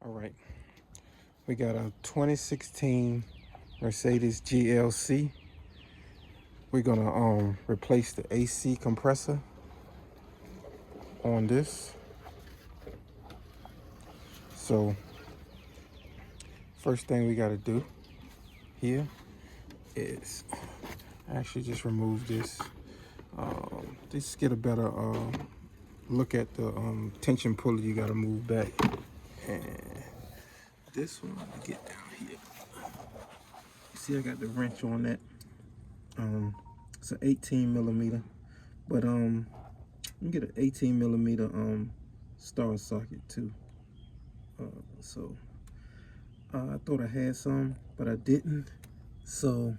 All right, we got a 2016 Mercedes GLC. We're gonna replace the AC compressor on this. So first thing we gotta do here is actually just remove this. Just get a better look at the tension pulley you gotta move back. And this one, let me get down here. See, I got the wrench on that. It's an 18 millimeter, but you can get an 18 millimeter star socket too. I thought I had some, but I didn't. So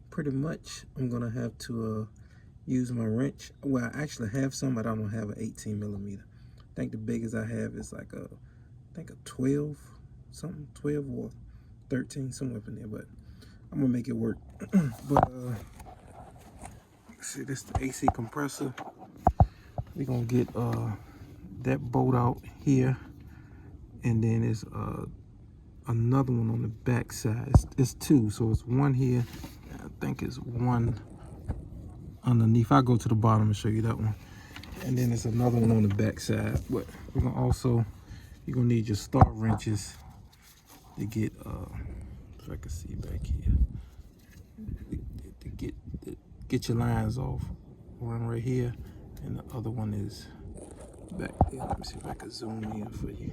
pretty much I'm gonna have to use my wrench. Well, I actually have some, but I don't have an 18 millimeter. I think the biggest I have is like I think a 12 something, 12 or 13, somewhere up in there, but I'm gonna make it work. But see, this is the AC compressor. We're gonna get that bolt out here, and then there's another one on the back side. It's two, so it's one here. I think it's one underneath. I'll go to the bottom and show you that one. And then there's another one on the back side. But we're gonna also, you're gonna need your star wrenches to get if I can see back here, to get your lines off. One right here, and the other one is back there. Let me see if I can zoom in for you.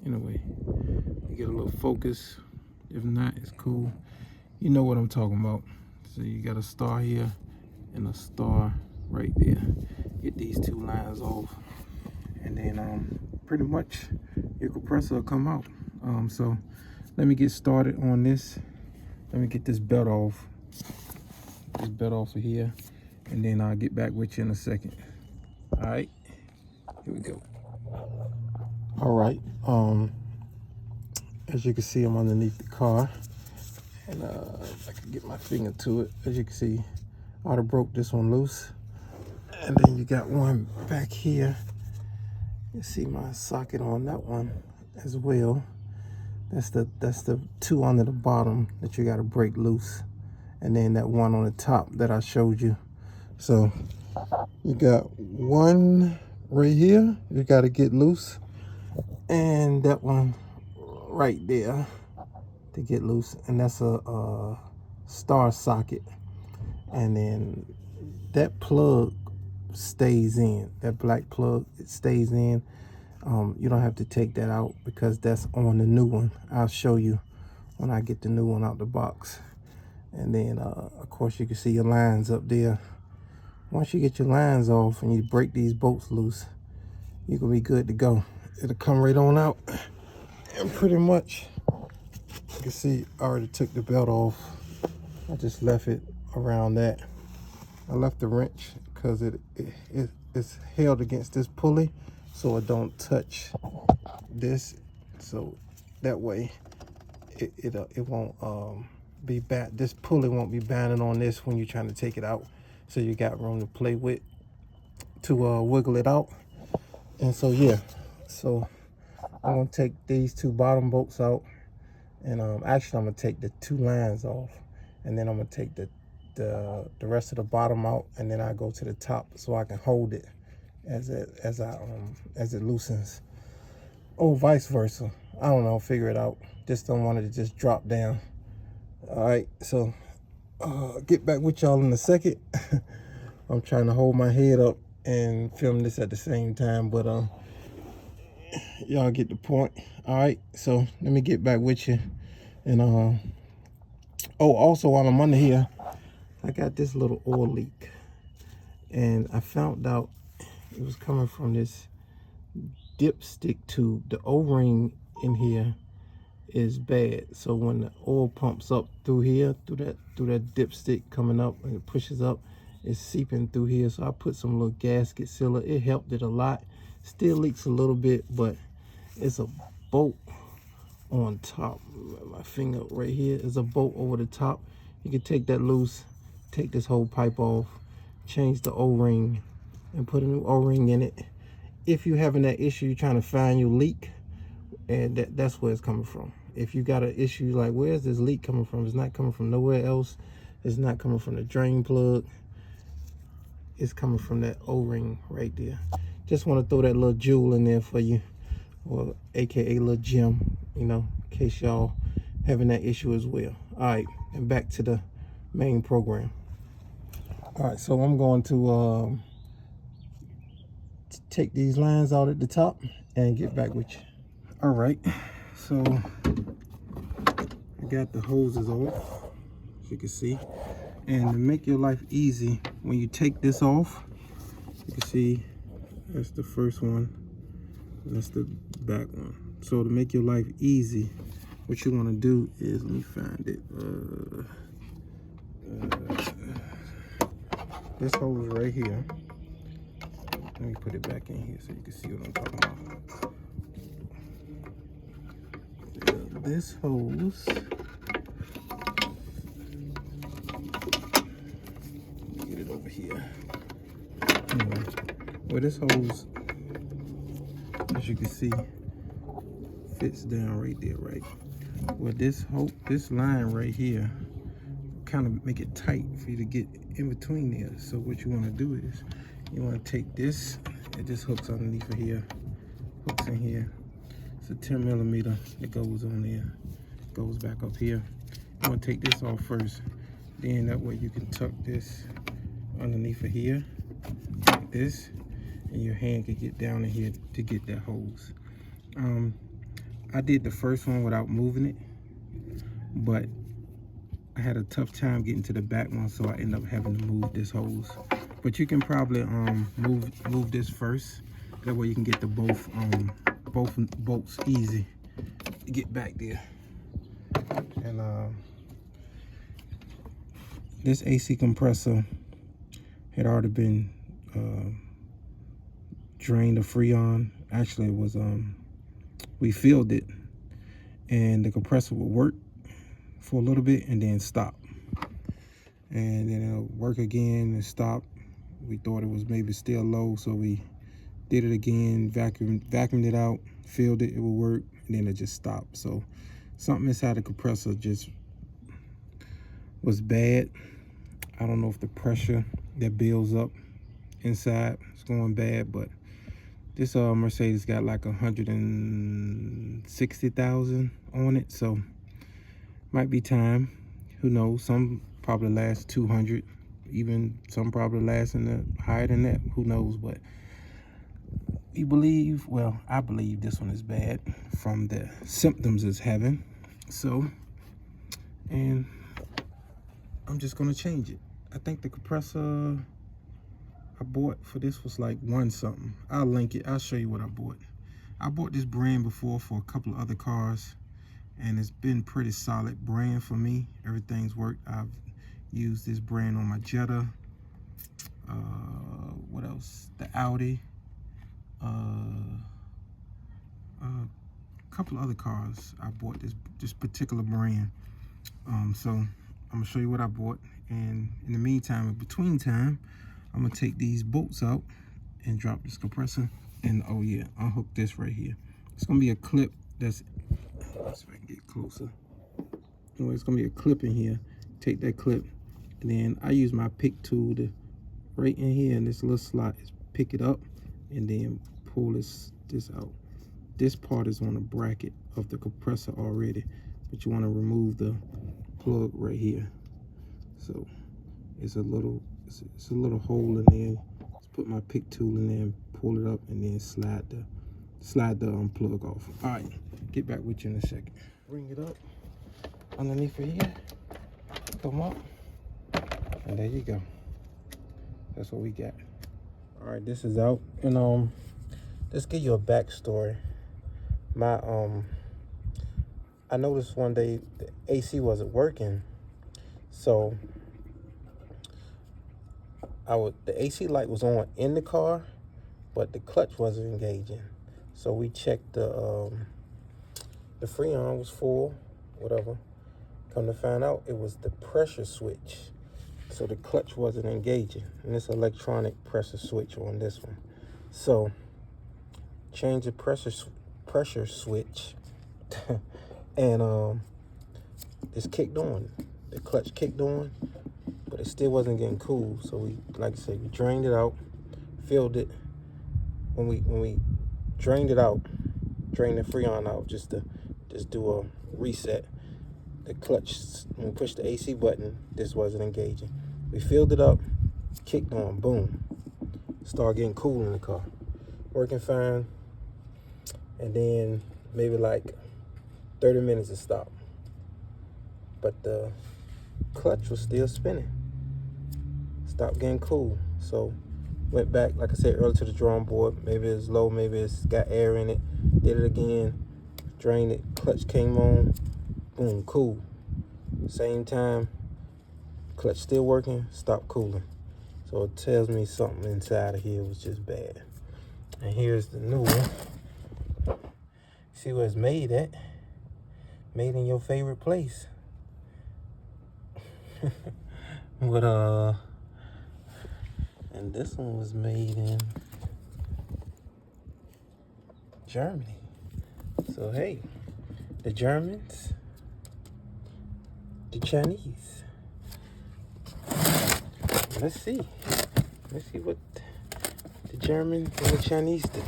Anyway, you get a little focus. If not, it's cool. You know what I'm talking about. So you got a star here and a star right there. Get these two lines off, and then pretty much your compressor will come out. So let me get started on this. Let me get this belt off. This belt off of here, and then I'll get back with you in a second. All right, here we go. All right, as you can see, I'm underneath the car, and if I can get my finger to it, as you can see, I would have broke this one loose, and then you got one back here. You see my socket on that one as well. That's the two under the bottom that you got to break loose, and then that one on the top that I showed you. So you got one right here you got to get loose, and that one right there to get loose, and that's a star socket. And then that plug stays in, that black plug, it stays in. You don't have to take that out because that's on the new one. I'll show you when I get the new one out the box. And then of course you can see your lines up there. Once you get your lines off and you break these bolts loose, you can be good to go. It'll come right on out. And pretty much, you can see I already took the belt off. I just left it around that. I left the wrench because it's held against this pulley, so it don't touch this. So that way it won't be bad. This pulley won't be banging on this when you're trying to take it out. So you got room to play with to wiggle it out. And so yeah, so I'm gonna take these two bottom bolts out, and actually I'm gonna take the two lines off, and then I'm gonna take the rest of the bottom out, and then I go to the top so I can hold it as it loosens, or vice versa. I don't know, figure it out. Just don't want it to just drop down. All right, so get back with y'all in a second. I'm trying to hold my head up and film this at the same time, but y'all get the point. All right, so let me get back with you. And oh, also while I'm under here, I got this little oil leak, and I found out it was coming from this dipstick tube. The O-ring in here is bad, so when the oil pumps up through here, through that dipstick coming up, and it pushes up, it's seeping through here. So I put some little gasket sealer. It helped it a lot. Still leaks a little bit, but it's a bolt on top. My finger right here is a bolt over the top. You can take that loose, take this whole pipe off, change the O-ring, and put a new O-ring in it. if you're having that issue, you're trying to find your leak, and that's where it's coming from. If you got an issue like, where's this leak coming from? It's not coming from nowhere else. It's not coming from the drain plug. It's coming from that O-ring right there. Just want to throw that little jewel in there for you, or aka little gem, you know, in case y'all having that issue as well. All right, and back to the main program. All right, so I'm going to take these lines out at the top and get back with you. All right, so I got the hoses off, as you can see. And to make your life easy, when you take this off, you can see that's the first one, and that's the back one. So to make your life easy, what you want to do is, let me find it. This hose right here. Let me put it back in here so you can see what I'm talking about. This hose. Get it over here. Anyway, well, this hose, as you can see, fits down right there, right? Well, this line right here kind of make it tight for you to get in between there. So what you want to do is, you want to take this, it just hooks underneath of here, hooks in here. It's a 10 millimeter that goes on there, goes back up here. You want to take this off first, then that way you can tuck this underneath of here like this, and your hand can get down in here to get that hose. I did the first one without moving it, but I had a tough time getting to the back one, so I ended up having to move this hose. But you can probably move this first. That way you can get the both bolts easy to get back there. And this AC compressor had already been drained of Freon. Actually, it was we filled it, and the compressor would work for a little bit and then stop, and then it'll work again and stop. We thought it was maybe still low, so we did it again, vacuumed it out, filled it, it would work, and then it just stopped. So something inside the compressor just was bad. I don't know if the pressure that builds up inside is going bad, but this Mercedes got like 160,000 on it, so might be time. Who knows? Some probably last 200, even some probably last higher than that. Who knows? But we believe, well, I believe this one is bad from the symptoms it's having. So, and I'm just gonna change it. I think the compressor I bought for this was like one something. I'll link it. I'll show you what I bought. I bought this brand before for a couple of other cars, and it's been pretty solid brand for me. Everything's worked. I've used this brand on my Jetta. What else? The Audi. A couple of other cars. I bought this particular brand. So I'm gonna show you what I bought, and in the meantime, in between time, I'm gonna take these bolts out and drop this compressor. And oh yeah, unhook this right here. It's gonna be a clip that's, let's see if I can get closer. Anyway, it's gonna be a clip in here. Take that clip, and then I use my pick tool to right in here in this little slot, is pick it up and then pull this out. This part is on the bracket of the compressor already, but you want to remove the plug right here. So it's a little hole in there. Just put my pick tool in there and pull it up, and then slide the plug off. All right, get back with you in a second. Bring it up underneath of here, come up, and there you go. That's what we got. All right, this is out, and let's give you a backstory. I noticed one day the AC wasn't working, so the AC light was on in the car, but the clutch wasn't engaging. So we checked the Freon was full, whatever. Come to find out, it was the pressure switch. So the clutch wasn't engaging, and it's electronic pressure switch on this one. So changed the pressure switch, and it's kicked on. The clutch kicked on, but it still wasn't getting cool. So we, like I said, we drained it out, filled it. When we drained it out, drained the Freon out, just do a reset. The clutch, when we pushed the AC button, this wasn't engaging. We filled it up, kicked on, boom. Started getting cool in the car. Working fine. And then maybe like 30 minutes it stopped. But the clutch was still spinning. Stopped getting cool. So went back, like I said earlier, to the drawing board. Maybe it's low, maybe it's got air in it. Did it again, drained it, clutch came on, boom, cool. Same time, clutch still working, stopped cooling. So it tells me something inside of here was just bad. And here's the new one. See where it's made at? Made in your favorite place. But and this one was made in Germany. So hey, the Germans, the Chinese. Let's see what the Germans and the Chinese do.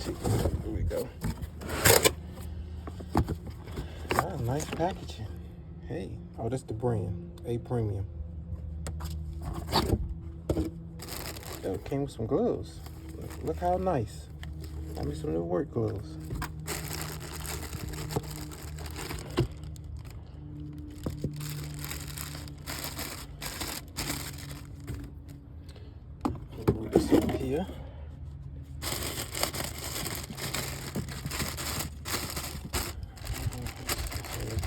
Here we go. Ah, nice packaging. Hey, oh, that's the brand, A Premium. Oh, it came with some gloves. Look how nice. Got me some new work gloves. Move this over here.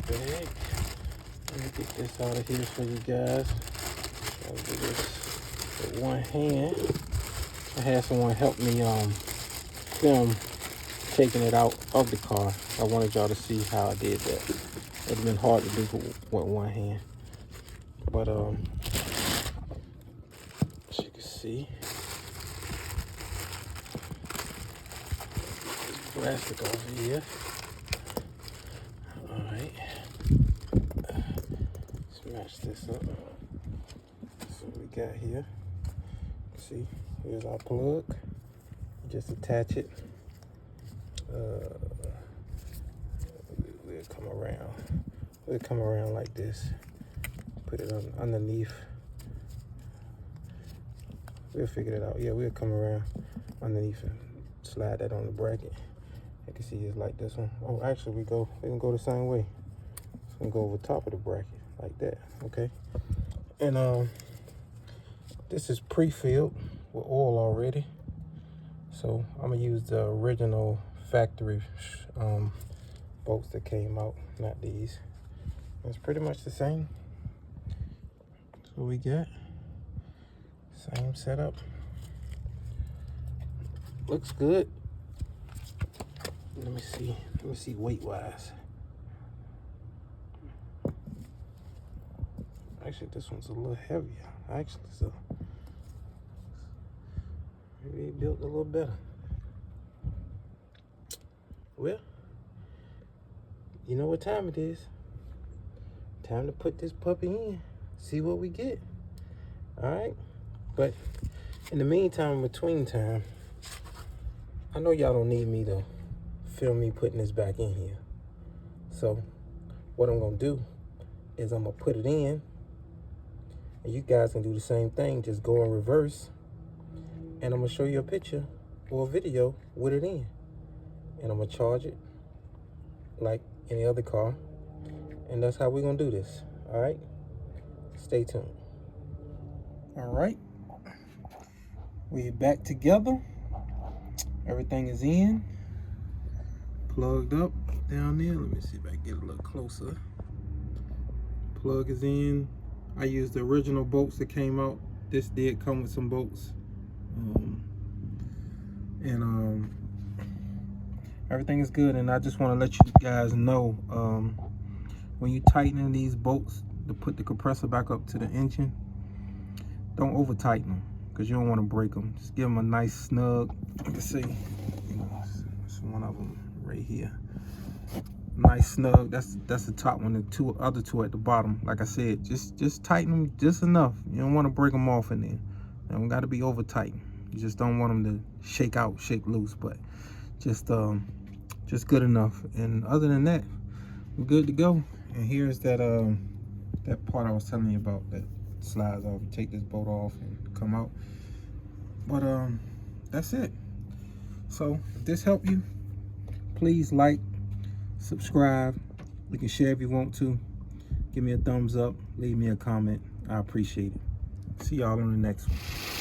Bag. Let me get this out of here for you guys. I'll do this with one hand. I had someone help me film taking it out of the car. I wanted y'all to see how I did that. It would have been hard to do with one hand. But as you can see, plastic over here. Alright. Smash this up. So we got here. See, here's our plug. Just attach it. We'll come around like this. Put it on underneath. We'll figure it out. Yeah, we'll come around underneath and slide that on the bracket. You can see it's like this one. Oh, actually, we can go the same way. So we can go over top of the bracket like that. Okay. And this is pre-filled with oil already. So I'm gonna use the original factory bolts that came out, not these. It's pretty much the same. That's what we got. Same setup. Looks good. Let me see weight wise. Actually, this one's a little heavier. Actually, so maybe it built a little better. Well, you know what time it is. Time to put this puppy in. See what we get. All right. But in the meantime, between time, I know y'all don't need me to film me putting this back in here. So what I'm gonna do is I'm gonna put it in, and you guys can do the same thing. Just go in reverse, and I'm gonna show you a picture or a video with it in, and I'm gonna charge it like any other car, and that's how we're gonna do this. All right, stay tuned. All right, we're back together. Everything is in, plugged up down there. Let me see if I can get a little closer. Plug is in. I used the original bolts that came out. This did come with some bolts. Everything is good, and I just want to let you guys know when you tightening these bolts to put the compressor back up to the engine, don't over tighten them, because you don't want to break them. Just give them a nice snug. You can see, you know, it's one of them right here. Nice snug. That's the top one. The other two at the bottom. Like I said, just tighten them just enough. You don't want to break them off in there. They don't got to be over tight. You just don't want them to shake out, shake loose. But just good enough. And other than that, we're good to go. And here's that that part I was telling you about that slides off. You take this bolt off and come out. But that's it. So if this helped you, please like, subscribe. You can share if you want to. Give me a thumbs up, leave me a comment. I appreciate it. See y'all on the next one.